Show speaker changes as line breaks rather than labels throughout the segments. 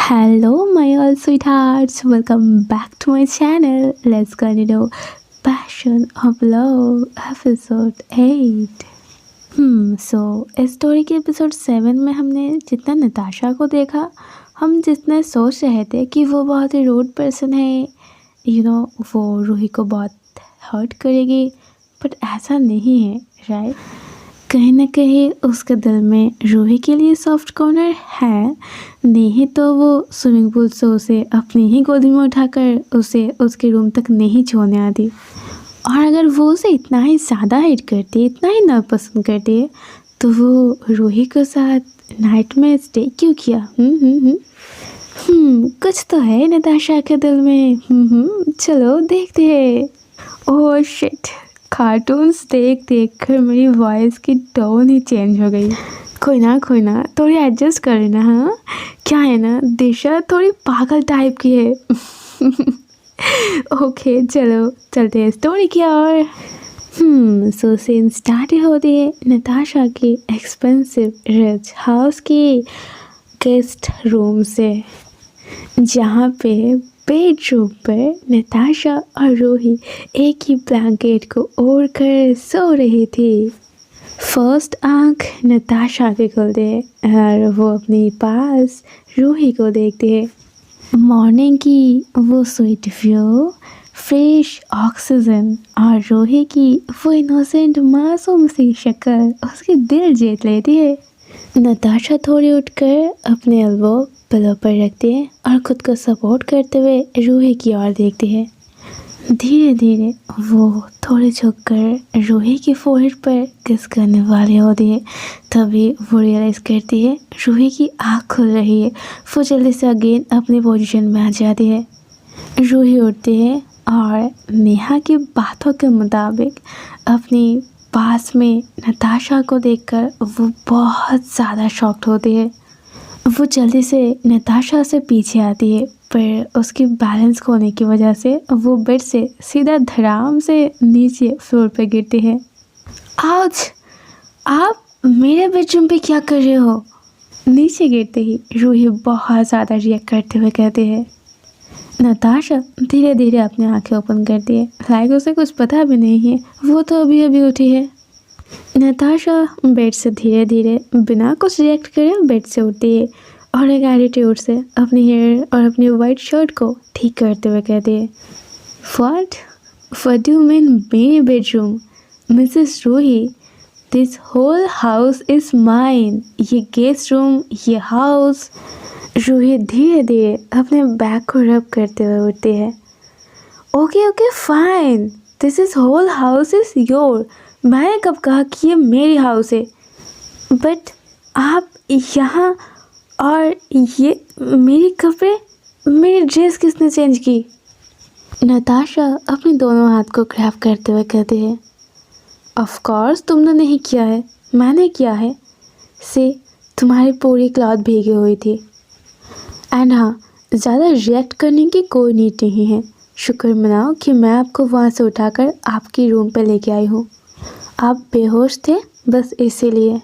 Hello, my all sweethearts. Welcome back to my channel. Let's continue Passion of Love episode 8. इस story के episode 7 में हमने जितना नताशा को देखा, हम जितने सोच रहे थे कि वो बहुत ही रूड पर्सन है, वो रूही को बहुत हर्ट करेगी, बट ऐसा नहीं है, राइट? कहीं ना कहीं उसके दिल में रूही के लिए सॉफ्ट कॉर्नर है, नहीं तो वो स्विमिंग पूल से उसे अपनी ही गोदी में उठाकर उसे उसके रूम तक नहीं छोड़ने आती। और अगर वो उसे इतना ही ज़्यादा हेट करती है, इतना ही नापसंद करती है, तो वो रूही के साथ नाइट में स्टे क्यों किया? कुछ तो है नताशा के दिल में। चलो देखते हैं। ओह शिट, कार्टून्स देख देख कर मेरी वॉइस की टोन ही चेंज हो गई। कोई ना थोड़ी एडजस्ट कर लेना। हाँ, क्या है ना, दिशा थोड़ी पागल टाइप की है। ओके चलो चलते हैं स्टोरी की ओर। सो सीन स्टार्ट होती है नताशा की एक्सपेंसिव रिच हाउस की गेस्ट रूम से, जहाँ पे बेडरूम पर नताशा और रूही एक ही ब्लैंकेट को ओढ़ कर सो रही थी। फर्स्ट आंख नताशा की खुलती है और वो अपने पास रूही को देखती है। मॉर्निंग की वो स्वीट व्यू, फ्रेश ऑक्सीजन और रूही की वो इनोसेंट मासूम सी शक्ल उसके दिल जीत लेती है। नताशा थोड़ी उठकर अपने एल्बो पिलो पर रखती है और खुद को सपोर्ट करते हुए रूही की ओर देखती है। धीरे धीरे वो थोड़े झुककर रूही की फोरहेड पर किस करने वाली होती है। तभी वो रियलाइज़ करती है रूही की आँख खुल रही है। वो जल्दी से अगेन अपनी पोजीशन में आ जाती है। रूही उठती है और नेहा की बातों के मुताबिक अपनी पास में नताशा को देखकर वो बहुत ज़्यादा शॉक्ड होती है। वो जल्दी से नताशा से पीछे आती है, पर उसकी बैलेंस खोने की वजह से वो बेड से सीधा धड़ाम से नीचे फ्लोर पर गिरती है। आउच! आप मेरे बेडरूम पे क्या कर रहे हो? नीचे गिरते ही रूही बहुत ज़्यादा रिएक्ट करते हुए कहती है। नताशा धीरे धीरे अपनी आंखें ओपन करती है, लाइक उसे कुछ पता भी नहीं है, वो तो अभी अभी उठी है। नताशा बेड से धीरे धीरे बिना कुछ रिएक्ट करे बेड से उठती है और एक एटीट्यूड से अपनी हेयर और अपनी वाइट शर्ट को ठीक करते हुए कहती है, व्हाट डू यू मीन मेरी bedroom? Mrs Ruhi, this whole house is mine. ये गेस्ट रूम, ये हाउस। रूही धीरे धीरे अपने बैग को रब करते हुए उठती है। Okay fine, this is whole house is your. मैंने कब कहा कि ये मेरी हाउस है? बट आप यहाँ, और ये मेरे कपड़े, मेरी ड्रेस किसने चेंज की? नताशा अपने दोनों हाथ को ग्रैब करते हुए कहती है, ऑफ कोर्स तुमने नहीं किया है, मैंने किया है। से तुम्हारी पूरी क्लॉथ भीगी हुई थी। एंड हाँ, ज़्यादा रिएक्ट करने की कोई नीड नहीं है। शुक्र मनाओ कि मैं आपको वहाँ से उठाकर आपकी रूम पे लेके आई हूँ। आप बेहोश थे बस इसीलिए,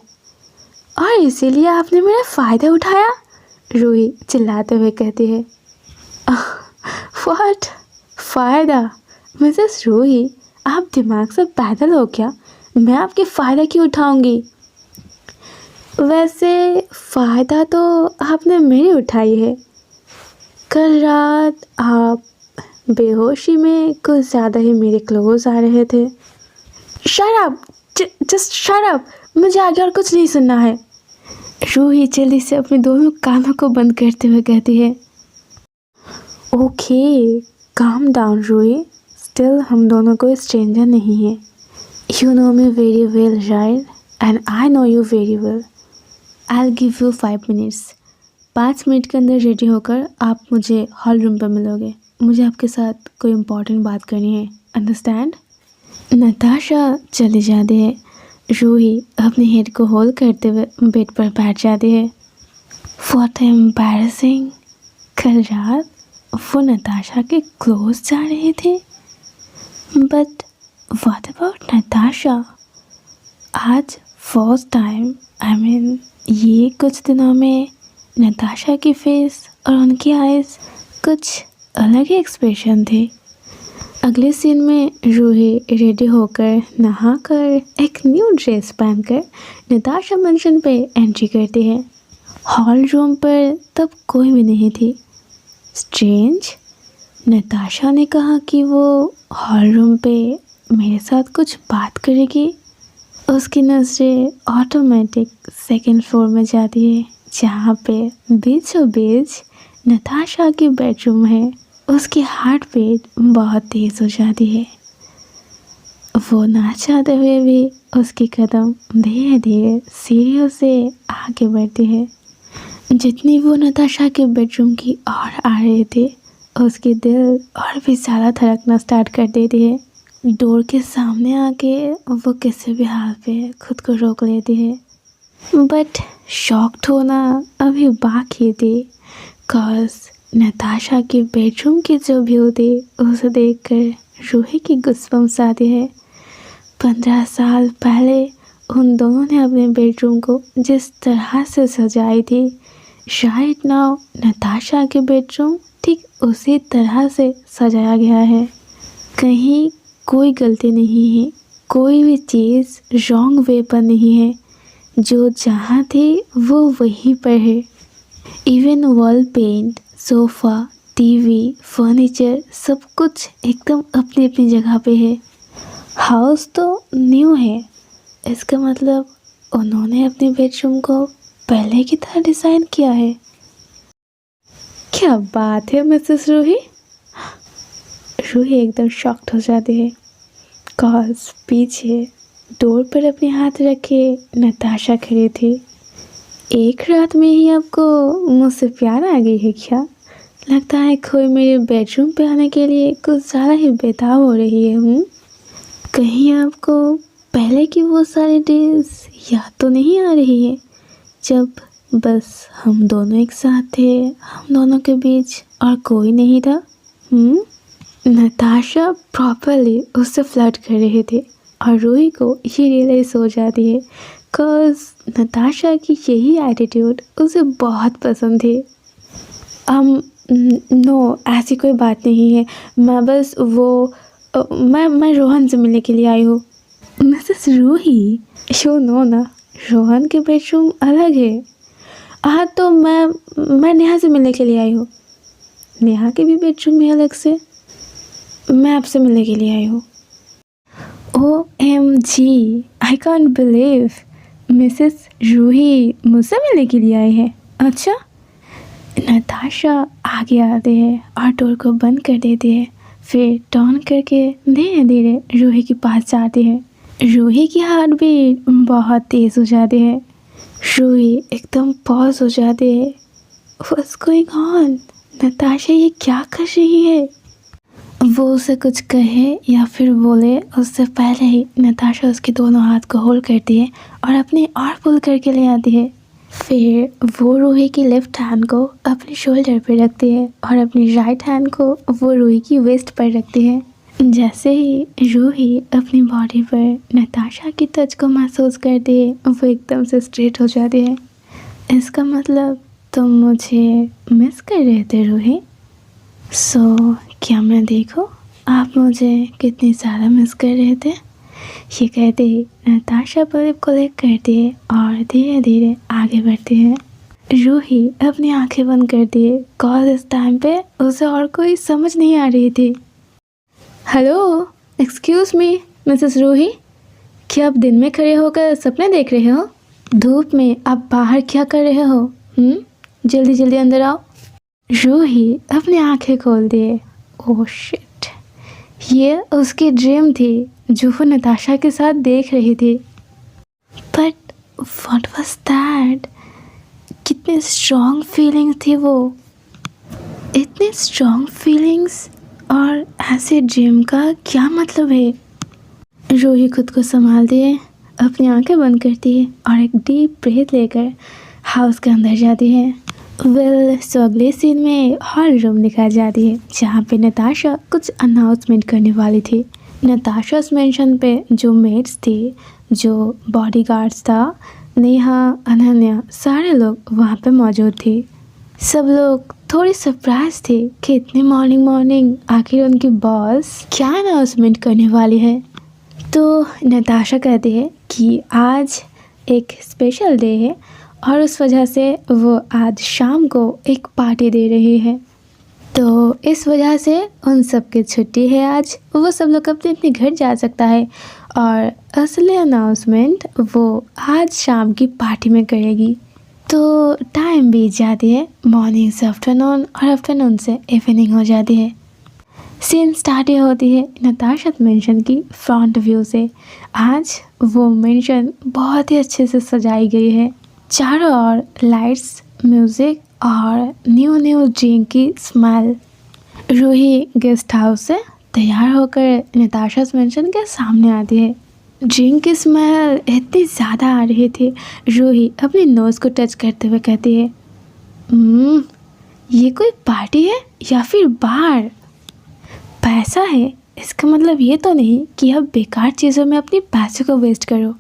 और इसीलिए आपने मेरा फ़ायदा उठाया? रूही चिल्लाते हुए कहती है। व्हाट फ़ायदा? मिसेस रूही, आप दिमाग से पैदल हो क्या? मैं आपकी फ़ायदा क्यों उठाऊंगी? वैसे फ़ायदा तो आपने मेरी उठाई है। कल रात आप बेहोशी में कुछ ज़्यादा ही मेरे क्लोज आ रहे थे। Shut up, just shut up, मुझे आगे और कुछ नहीं सुनना है। रूही जल्दी से अपने दोनों कानों को बंद करते हुए कहती है। Okay, calm down Ruhi, still हम दोनों कोई स्ट्रेंजर नहीं है। You know me very well right, and I know you very well. I will give you 5 minutes. 5 minute के अंदर रेडी होकर आप मुझे हॉल रूम पर मिलोगे। मुझे आपके साथ कोई इम्पोर्टेंट बात करनी है, अंडरस्टैंड? नताशा चली जाती है। रूही अपने हेड को होल्ड करते हुए बेड पर बैठ जाती है। व्हाट एम्बैरेसिंग, कल रात वो नताशा के क्लोज जा रहे थे, बट व्हाट अबाउट नताशा? आज फर्स्ट टाइम, ये कुछ दिनों में नताशा की फेस और उनकी आइज़ कुछ अलग ही एक्सप्रेशन थे। अगले सीन में रूही रेडी होकर नहाकर एक न्यू ड्रेस पहनकर नताशा मेंशन पे एंट्री करती है। हॉल रूम पर तब कोई भी नहीं थी। स्ट्रेंज, नताशा ने कहा कि वो हॉल रूम पे मेरे साथ कुछ बात करेगी। उसकी नज़रें ऑटोमेटिक सेकंड फ्लोर में जाती है, जहाँ पे बीचों बीच नताशा की बेडरूम है। उसकी हार्ट बीट बहुत तेज़ हो जाती है। वो ना चाहते हुए भी उसकी कदम धीरे धीरे सीढ़ियों से आगे बढ़ती है। जितनी वो नताशा के बेडरूम की ओर आ रहे थे, उसकी दिल और भी ज़्यादा धड़कना स्टार्ट कर देती है। डोर के सामने आके वो किसी भी हाल पे खुद को रोक लेती है, बट शॉक्ड होना अभी बाकी थी। कॉज नताशा के बेडरूम की जो व्यू थी, उसे देखकर रूही की गूज़बम्प्स आती है। 15 साल पहले उन दोनों ने अपने बेडरूम को जिस तरह से सजाई थी, राइट नाउ नताशा के बेडरूम ठीक उसी तरह से सजाया गया है। कहीं कोई गलती नहीं है, कोई भी चीज़ रॉन्ग वे पर नहीं है। जो जहाँ थी वो वहीं पर है। Even wall paint, sofa, TV, furniture सब कुछ एकदम अपनी अपनी जगह पे है। हाउस तो न्यू है, इसका मतलब उन्होंने अपने बेडरूम को पहले की तरह डिज़ाइन किया है। क्या बात है मिसेस रूही। रूही एकदम शॉक्ड हो जाती है, कॉज पीछे डोर पर अपने हाथ रखे नताशा खड़ी थी। एक रात में ही आपको मुझसे प्यार आ गई है क्या? लगता है कोई मेरे बेडरूम पे आने के लिए कुछ ज़्यादा ही बेताब हो रही है। कहीं आपको पहले की वो सारी डेज याद तो नहीं आ रही है, जब बस हम दोनों एक साथ थे, हम दोनों के बीच और कोई नहीं था? नताशा प्रॉपरली उससे फ्लर्ट कर रहे थे और रूही को ये रियलाइज़ हो जाती है, कॉज नताशा की यही एटीट्यूड उसे बहुत पसंद थी। नो, ऐसी कोई बात नहीं है। मैं बस मैं रोहन से मिलने के लिए आई हूँ। मिसेस रूही, शो नो ना, रोहन के बेडरूम अलग है। हाँ तो मैं नेहा से मिलने के लिए आई हूँ। नेहा के भी बेडरूम है अलग से। मैं आपसे मिलने के लिए आई हूँ। OMG, I can't believe Mrs Ruhi मुझसे मिलने के लिए आई है। अच्छा। नताशा आगे आते हैं और डोर को बंद कर देती है, फिर टर्न करके धीरे धीरे रूही के पास जाती है। रूही की हार्ट बीट बहुत तेज़ हो जाती है। रूही एकदम पॉज हो जाती है। What's going on? नताशा ये क्या कर रही है? वो उसे कुछ कहे या फिर बोले उससे पहले ही नताशा उसके दोनों हाथ को होल्ड करती है और अपनी और पुल करके ले आती है। फिर वो रूही की लेफ्ट हैंड को अपने शोल्डर पर रखती है और अपनी राइट हैंड को वो रूही की वेस्ट पर रखती है। जैसे ही रूही अपनी बॉडी पर नताशा की टच को महसूस करती है, वो एकदम से स्ट्रेट हो जाती है। इसका मतलब तुम मुझे मिस कर रहे थे रूही? सो क्या मैं देखो आप मुझे कितनी ज़्यादा मिस कर रहे थे? ये कहते ही नताशा पर को लेक करती है और धीरे धीरे आगे बढ़ती है। रूही अपनी आंखें बंद करती है, कॉज इस टाइम पे उसे और कोई समझ नहीं आ रही थी। Hello, excuse me Mrs Ruhi, क्या आप दिन में खड़े होकर सपने देख रहे हो? धूप में आप बाहर क्या कर रहे हो? जल्दी जल्दी अंदर आओ। रूही अपनी आंखें खोल दिए। ओह शिट, ये उसकी ड्रीम थी जो वो नताशा के साथ देख रही थी। But what was that? कितनी स्ट्रॉन्ग फीलिंग्स थी वो, इतनी स्ट्रॉन्ग फीलिंग्स, और ऐसे ड्रीम का क्या मतलब है? रूही खुद को संभालती है, अपनी आंखें बंद करती है और एक डीप ब्रेथ लेकर हाउस के अंदर जाती है। सो अगले सीन में हॉल रूम दिखाई जाती है, जहाँ पे नताशा कुछ अनाउंसमेंट करने वाली थी। नताशा मेंशन पे जो मेट्स थी, जो बॉडीगार्ड्स था, नेहा, अनन्या, सारे लोग वहाँ पे मौजूद थे। सब लोग थोड़ी सरप्राइज थी कि इतनी मॉर्निंग मॉर्निंग आखिर उनकी बॉस क्या अनाउंसमेंट करने वाली है। तो नताशा कहती है कि आज एक स्पेशल डे है और उस वजह से वो आज शाम को एक पार्टी दे रही है। तो इस वजह से उन सब की छुट्टी है आज, वो सब लोग अपने अपने घर जा सकता है और असली अनाउंसमेंट वो आज शाम की पार्टी में करेगी। तो टाइम बीत जाती है, मॉर्निंग से आफ्टरनून और आफ्टरनून से इवनिंग हो जाती है। सीन स्टार्ट होती है नताशा मेंशन की फ्रंट व्यू से। आज वो मेंशन बहुत ही अच्छे से सजाई गई है, चारों ओर लाइट्स, म्यूज़िक और न्यू न्यू ड्रिंक की स्मेल। रूही गेस्ट हाउस से तैयार होकर नताशा मेंशन के सामने आती है। ड्रिंक की स्मेल इतनी ज़्यादा आ रही थी, रूही अपने नोज़ को टच करते हुए कहती है, ये कोई पार्टी है या फिर बार? पैसा है, इसका मतलब ये तो नहीं कि अब बेकार चीज़ों में अपने पैसे को वेस्ट करो।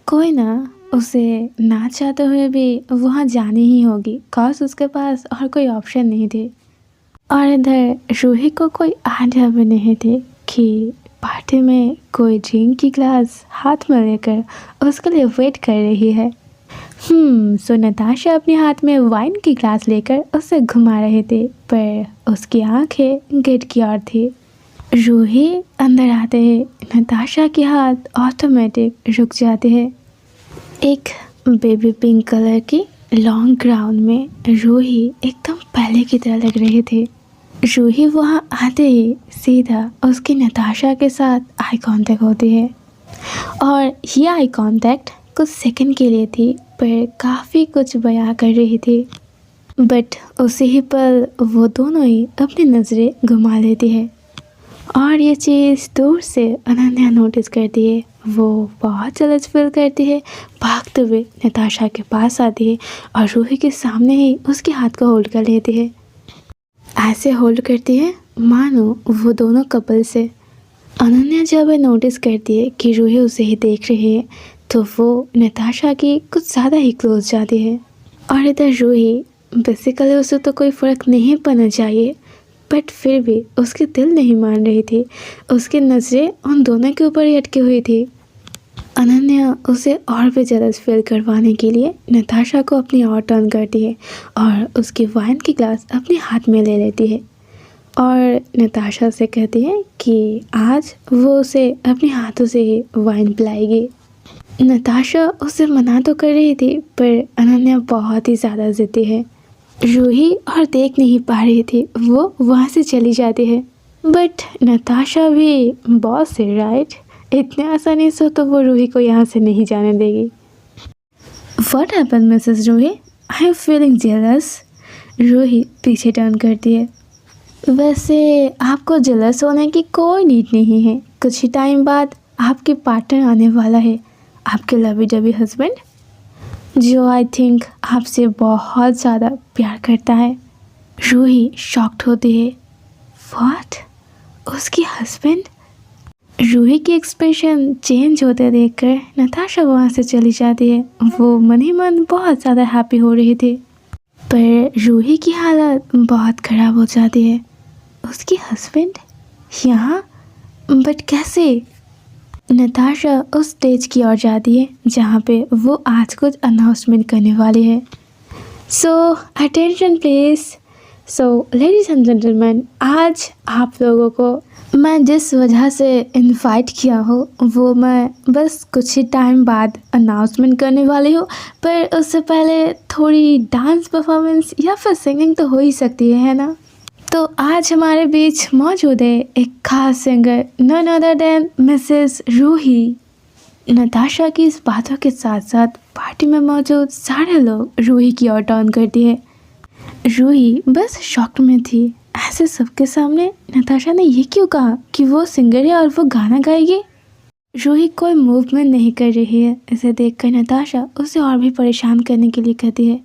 कोई ना, उसे ना चाहते हुए भी वहाँ जानी ही होगी, कॉज उसके पास और कोई ऑप्शन नहीं थे। और इधर रूही को कोई आइडिया भी नहीं थे कि पार्टी में कोई ड्रिंक की ग्लास हाथ में लेकर उसके लिए वेट कर रही है। सो नताशा अपने हाथ में वाइन की ग्लास लेकर उसे घुमा रहे थे, पर उसकी आंखें गेट की ओर थी। रूही अंदर आते ही नताशा के हाथ ऑटोमेटिक रुक जाते हैं। एक बेबी पिंक कलर की लॉन्ग गाउन में रूही एकदम पहले की तरह लग रही थी। रूही वहाँ आते ही सीधा उसकी नताशा के साथ आई कांटेक्ट होती है और ये आई कांटेक्ट कुछ सेकंड के लिए थी, पर काफ़ी कुछ बयां कर रही थी। बट उसी ही पल वो दोनों ही अपनी नज़रें घुमा लेती है और ये चीज़ दूर से अनन्या नोटिस करती है। वो बहुत जलस फील करती है, भागते हुए नताशा के पास आती है और रूही के सामने ही उसके हाथ को होल्ड कर लेती है। ऐसे होल्ड करती है मानो वो दोनों कपल से। अनन्या जब नोटिस करती है कि रूही उसे ही देख रही है तो वो नताशा की कुछ ज़्यादा ही क्लोज जाती है। और इधर रूही बेसिकली उसे तो कोई फ़र्क नहीं पड़ना चाहिए, बट फिर भी उसके दिल नहीं मान रही थी। उसकी नज़रें उन दोनों के ऊपर ही अटकी हुई थी। अनन्या उसे और भी जलस फील करवाने के लिए नताशा को अपनी ओर टर्न करती है और उसकी वाइन की ग्लास अपने हाथ में ले लेती है और नताशा से कहती है कि आज वो उसे अपने हाथों से ही वाइन पिलाएगी। नताशा उसे मना तो कर रही थी, पर अनन्या बहुत ही ज़्यादा ज़िद्दी है। रूही और देख नहीं पा रही थी, वो वहाँ से चली जाती है। बट नताशा भी बॉस है, राइट? इतने आसानी से तो वो रूही को यहाँ से नहीं जाने देगी। What happen Mrs Ruhi? I am feeling jealous. Ruhi पीछे टर्न करती है। वैसे आपको जेलस होने की कोई नीड नहीं है। कुछ ही टाइम बाद आपके पार्टनर आने वाला है, आपके लवी डबी हस्बैंड, जो आई थिंक आपसे बहुत ज़्यादा प्यार करता है। रूही शॉक्ड होती है। व्हाट? उसकी हस्बैंड? रूही की एक्सप्रेशन चेंज होते देखकर नताशा वहाँ से चली जाती है। वो मन ही मन बहुत ज़्यादा हैप्पी हो रही थी, पर रूही की हालत बहुत ख़राब हो जाती है। उसकी हस्बैंड यहाँ? बट कैसे? नताशा उस स्टेज की ओर जाती है जहाँ पे वो आज कुछ अनाउंसमेंट करने वाली है। सो attention please. So ladies and gentleman, आज आप लोगों को मैं जिस वजह से इनवाइट किया हो वो मैं बस कुछ ही टाइम बाद अनाउंसमेंट करने वाली हूँ, पर उससे पहले थोड़ी डांस परफॉर्मेंस या फिर सिंगिंग तो हो ही सकती है ना? तो आज हमारे बीच मौजूद है एक खास singer, none other than Mrs Ruhi. Natasha की इस बातों के साथ साथ पार्टी में मौजूद सारे लोग रूही की ओर टर्न करती है। रूही बस शॉक में थी। ऐसे सबके सामने नताशा ने ये क्यों कहा कि वो सिंगर है और वो गाना गाएगी? रूही कोई मूवमेंट नहीं कर रही है। इसे देखकर नताशा उसे और भी परेशान करने के लिए कहती है,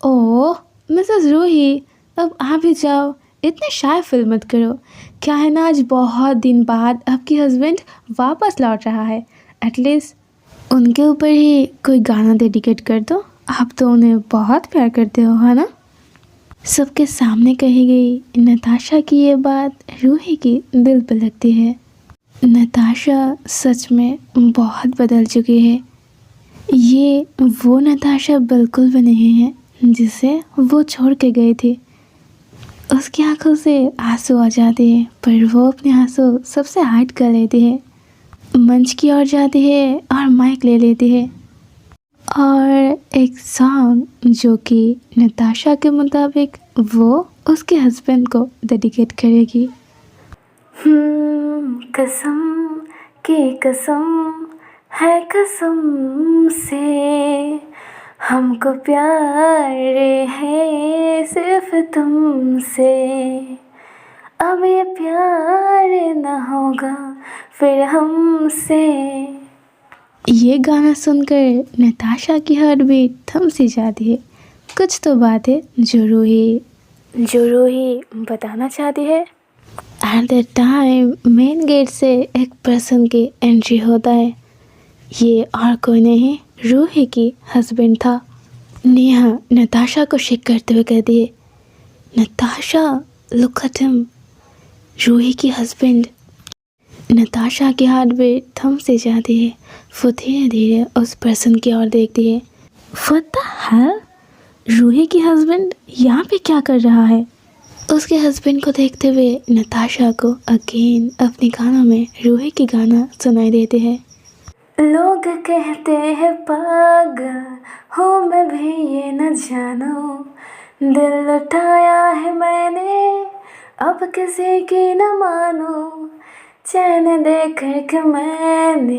ओह मिसेस रूही, अब आप भी जाओ, इतने शाय फील मत करो। क्या है ना, आज बहुत दिन बाद आपकी हस्बैंड वापस लौट रहा है, एटलीस्ट उनके ऊपर ही कोई गाना डेडिकेट कर दो। आप तो उन्हें बहुत प्यार करते हो, है ना? सबके सामने कही गई नताशा की ये बात रूही की दिल पे लगती है। नताशा सच में बहुत बदल चुकी है। ये वो नताशा बिल्कुल भी नहीं है जिसे वो छोड़ के गई थी। उसकी आंखों से आंसू आ जाते हैं, पर वो अपने आंसू सबसे हाइड कर लेती है। मंच की ओर जाती है और माइक ले लेती है और एक सॉन्ग जो कि नताशा के मुताबिक वो उसके हस्बैंड को डेडिकेट करेगी। कसम की कसम है कसम से, हमको प्यार है सिर्फ तुमसे, अब ये प्यार न होगा फिर हमसे। ये गाना सुनकर नताशा की हार्ट बीट थम सी जाती है। कुछ तो बात है जो रूही बताना चाहती है। At the time main gate से एक पर्सन की एंट्री होता है। ये और कोई नहीं रूही की हस्बैंड था। नेहा नताशा को शेक करते हुए कहती है, Natasha look at him. Ruhi की हस्बैंड। नताशा की हार्ट बीट थम सी जाती है। वो धीरे धीरे उस पर्सन की ओर देखती है। व्हाट द हेल, रूही की हस्बैंड यहाँ पे क्या कर रहा है? उसके हस्बैंड को देखते हुए नताशा को अगेन अपने कानों में रूही की गाना सुनाई देते हैं। लोग कहते हैं पागल हो मैं भी ये न जानूं, दिल लुटाया है मैंने अब किसी की न मानूं, चैन दे कर के मैंने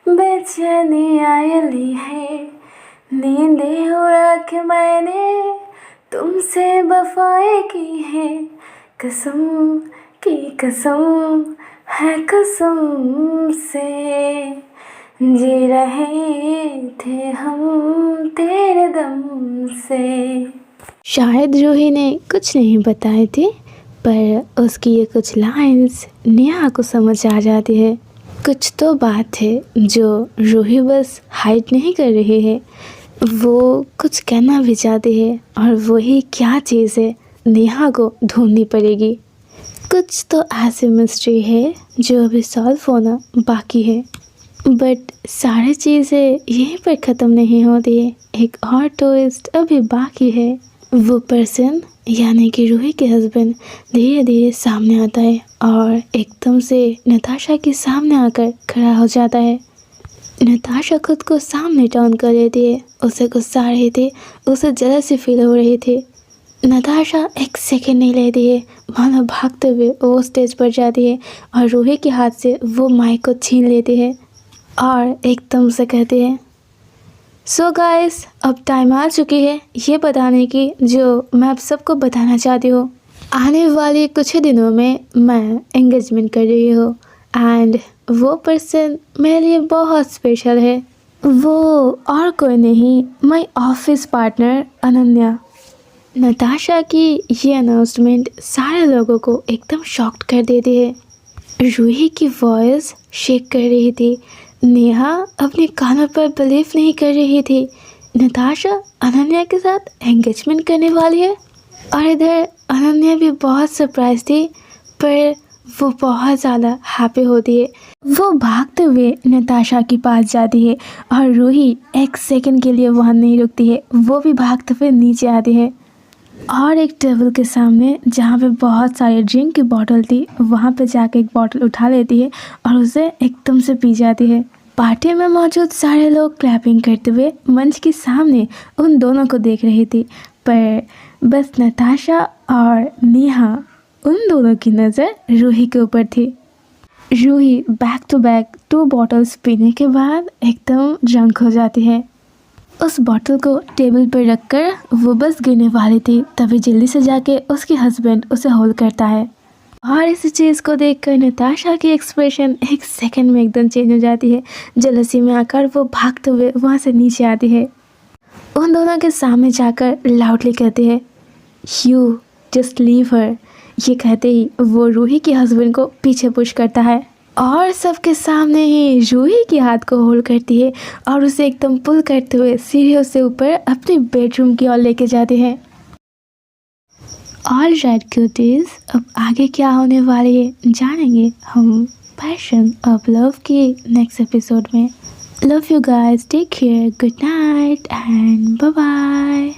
बेचैनी आय ली है, नींदें उड़ा के मैंने तुमसे वफाएं की है, कसम की कसम है कसम से, जी रहे थे हम तेरे दम से। शायद रूही ने कुछ नहीं बताए थे, पर उसकी ये कुछ लाइंस नेहा को समझ आ जाती है। कुछ तो बात है जो रूही बस हाइड नहीं कर रही है, वो कुछ कहना भी चाहती है और वही क्या चीज़ है नेहा को ढूंढनी पड़ेगी। कुछ तो ऐसी मिस्ट्री है जो अभी सॉल्व होना बाकी है, बट सारी चीज़ें यहीं पर ख़त्म नहीं होती है। एक और ट्विस्ट अभी बाकी है। वो पर्सन यानी कि रूही के हस्बैंड धीरे धीरे सामने आता है और एकदम से नताशा के सामने आकर खड़ा हो जाता है। नताशा खुद को सामने टर्न कर लेती है। उसे गुस्सा आ रही थी, उसे जेलसी फील हो रही थी। नताशा एक सेकंड नहीं लेती है, मानो भागते हुए वो स्टेज पर जाती है और रूही के हाथ से वो माइक को छीन लेती है और एकदम से कहती है, सो गाइस, अब टाइम आ चुकी है ये बताने की जो मैं आप सबको बताना चाहती हूँ। आने वाले कुछ ही दिनों में मैं एंगेजमेंट कर रही हूँ एंड वो पर्सन मेरे लिए बहुत स्पेशल है। वो और कोई नहीं, my office partner Ananya. Natasha की ये अनाउंसमेंट सारे लोगों को एकदम शॉक्ड कर देती है। रूही की वॉइस शेक कर रही थी। नेहा अपने कानों पर बिलीव नहीं कर रही थी। नताशा अनन्या के साथ एंगेजमेंट करने वाली है और इधर अनन्या भी बहुत सरप्राइज थी, पर वो बहुत ज़्यादा हैप्पी होती है। वो भागते हुए नताशा के पास जाती है और रूही एक सेकंड के लिए वहाँ नहीं रुकती है, वो भी भागते हुए नीचे आती है और एक टेबल के सामने जहाँ पे बहुत सारे ड्रिंक की बोतल थी वहाँ पे जाके एक बोतल उठा लेती है और उसे एकदम से पी जाती है। पार्टी में मौजूद सारे लोग क्लैपिंग करते हुए मंच के सामने उन दोनों को देख रही थी, पर बस नताशा और नेहा उन दोनों की नज़र रूही के ऊपर थी। Ruhi back to back 2 bottles पीने के बाद एकदम ड्रंक हो जाती है। उस बॉटल को टेबल पर रखकर वो बस गिरने वाली थी, तभी जल्दी से जाके उसके हस्बैंड उसे होल्ड करता है और इस चीज़ को देखकर नताशा की एक्सप्रेशन एक सेकंड में एकदम चेंज हो जाती है। जलसी में आकर वो भागते हुए वहाँ से नीचे आती है। उन दोनों के सामने जाकर लाउडली कहती है, यू जस्ट लीव हर। ये कहते ही वो रूही के हस्बैंड को पीछे पुश करता है और सबके सामने ही रूही के हाथ को होल्ड करती है और उसे एकदम पुल करते हुए सीढ़ियों से ऊपर अपने बेडरूम की ओर लेके जाती है। ऑल राइट क्यूटीज, अब आगे क्या होने वाली है जानेंगे हम पैशन ऑफ लव के नेक्स्ट एपिसोड में। Love you guys, take care, good night and bye bye.